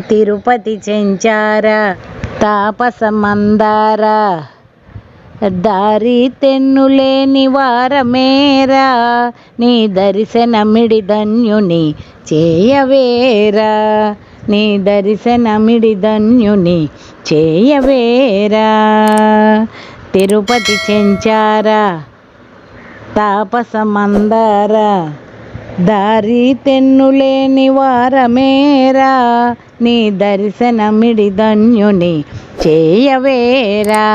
తిరుపతి చెంచార తాపస మందార దారి తెన్నులేని వారమేరా నీ దర్శనమిడి ధన్యుని చేయవేరా నీ దర్శనమిడి ధన్యుని చేయవేరా తిరుపతి చెంచార తాపస మందార దారి తెన్నులేని వారమేరా నీ దర్శనమిడి ధన్యుని చేయవేరా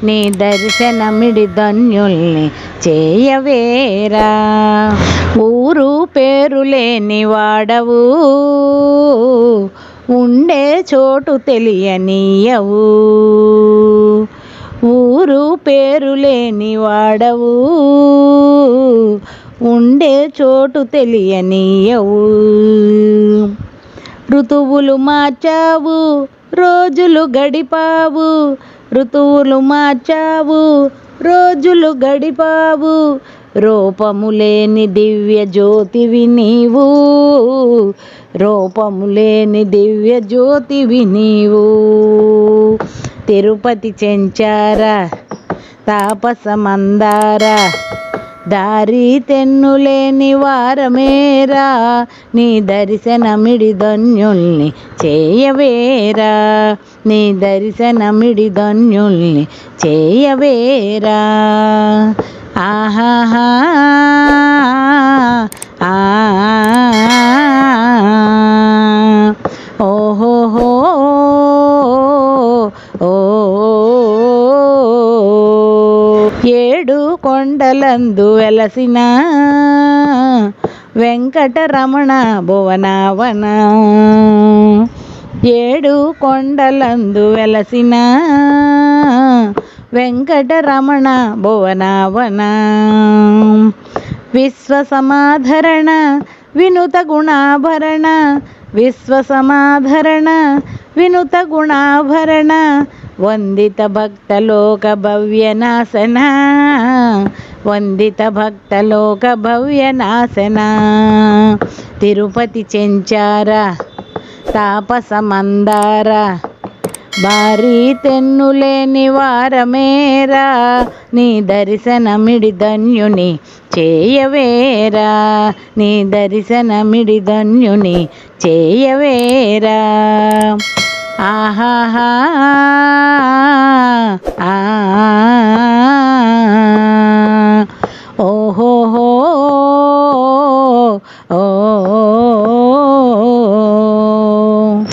నీ దర్శనమిడి ధన్యుల్ని చేయవేరా ఊరు పేరు లేని వాడవు ఉండే చోటు తెలియనీయవు ఊరు పేరు లేని వాడవు ఉండే చోటు తెలియనీయవు ఋతువులు మార్చావు రోజులు గడిపావు ఋతువులు మార్చావు రోజులు గడిపావు రూపము లేని దివ్య జ్యోతివి నీవు రూపము లేని దివ్య జ్యోతివి నీవు తిరుపతి చెంచార తాపస మందార దారి తెన్నులేని వారమేరా నీ దర్శనమిడి ధన్యుల్ని చేయవేరా నీ దర్శనమిడి ధన్యుల్ని చేయవేరా ఆహాహా ఓహోహో ఏడు కొండలందు వెలసిన వెంకటరమణ భువనావన ఏడు కొండలందు వెలసిన వెంకటరమణ భువనావన విశ్వసమాధరణ వినుత గుణాభరణ విశ్వసమాధరణ వినుత గుణాభరణ వందిత భక్తలోక భవ్యనాశన వందిత భక్తలోక భవ్యనాశన తిరుపతి చెంచార తాపస మందార భారీ తెన్నులేని వారమేరా నీ దర్శనమిడి ధన్యుని చేయవేరా నీ దర్శనమిడి ధన్యుని చేయవేరా ఆహాహా ఓహోహో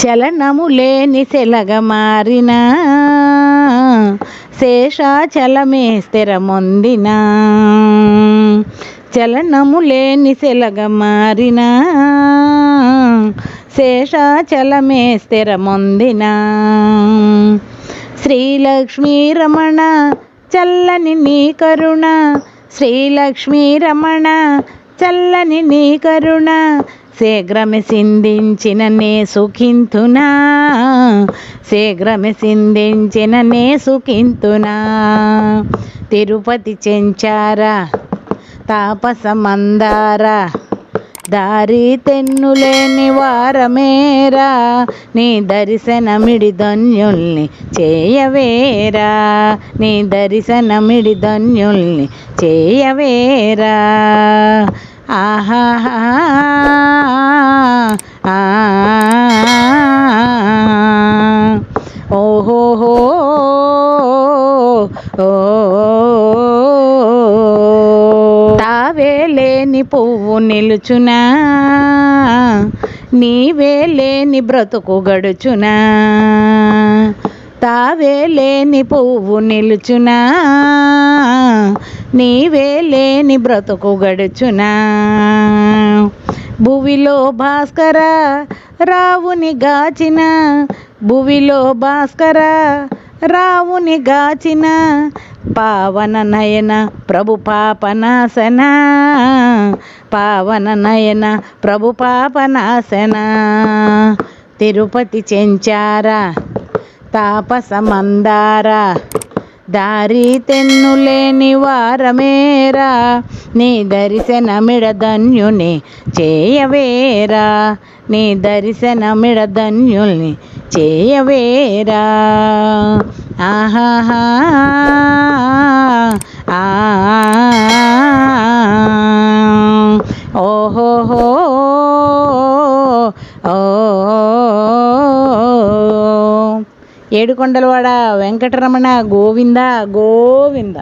చలనము లేని సెలగ మారిన శేషాచలమే స్థిరమొందిన చలనము లేని సెలగ మారిన శేషాచలమే స్థిరమొందిన శ్రీలక్ష్మీ రమణ చల్లని నీ కరుణ శ్రీలక్ష్మీ రమణ చల్లని నీ కరుణ శీఘ్రమే సిందించిన నే సుఖింతునా శీఘ్రమే సిందించిన నే సుఖింతునా తిరుపతి చెంచార తాపస మందార దారి తెన్నులేని వారమేరా నీ దర్శనమిడి ధన్యుల్ని చేయవేరా నీ దర్శనమిడి ధన్యుల్ని చేయవేరా ఆహాహా ఓహోహో తావే లేని పువ్వు నిలుచునా నీవే లేని బ్రతుకు గడుచునా తావే లేని పువ్వు నిలుచునా నీవే లేని బ్రతుకు గడుచునా భువిలో భాస్కర రావుని గాచిన భువిలో భాస్కర రావుని గాచిన పావన నయన ప్రభు పాపనాశన పావన నయన ప్రభు పాపనాశన తిరుపతి చెంచార తాపస మందార దారి తెన్నులేని వారమేరా, నీ దర్శనమిడ ధన్యుని చేయవేరా, నీ దర్శనమిడ ధన్యుల్ని చేయవేరా. ఆహాహా ఆ ఓహోహో ఓ ఏడుకొండలవాడ వెంకటరమణ గోవింద గోవింద.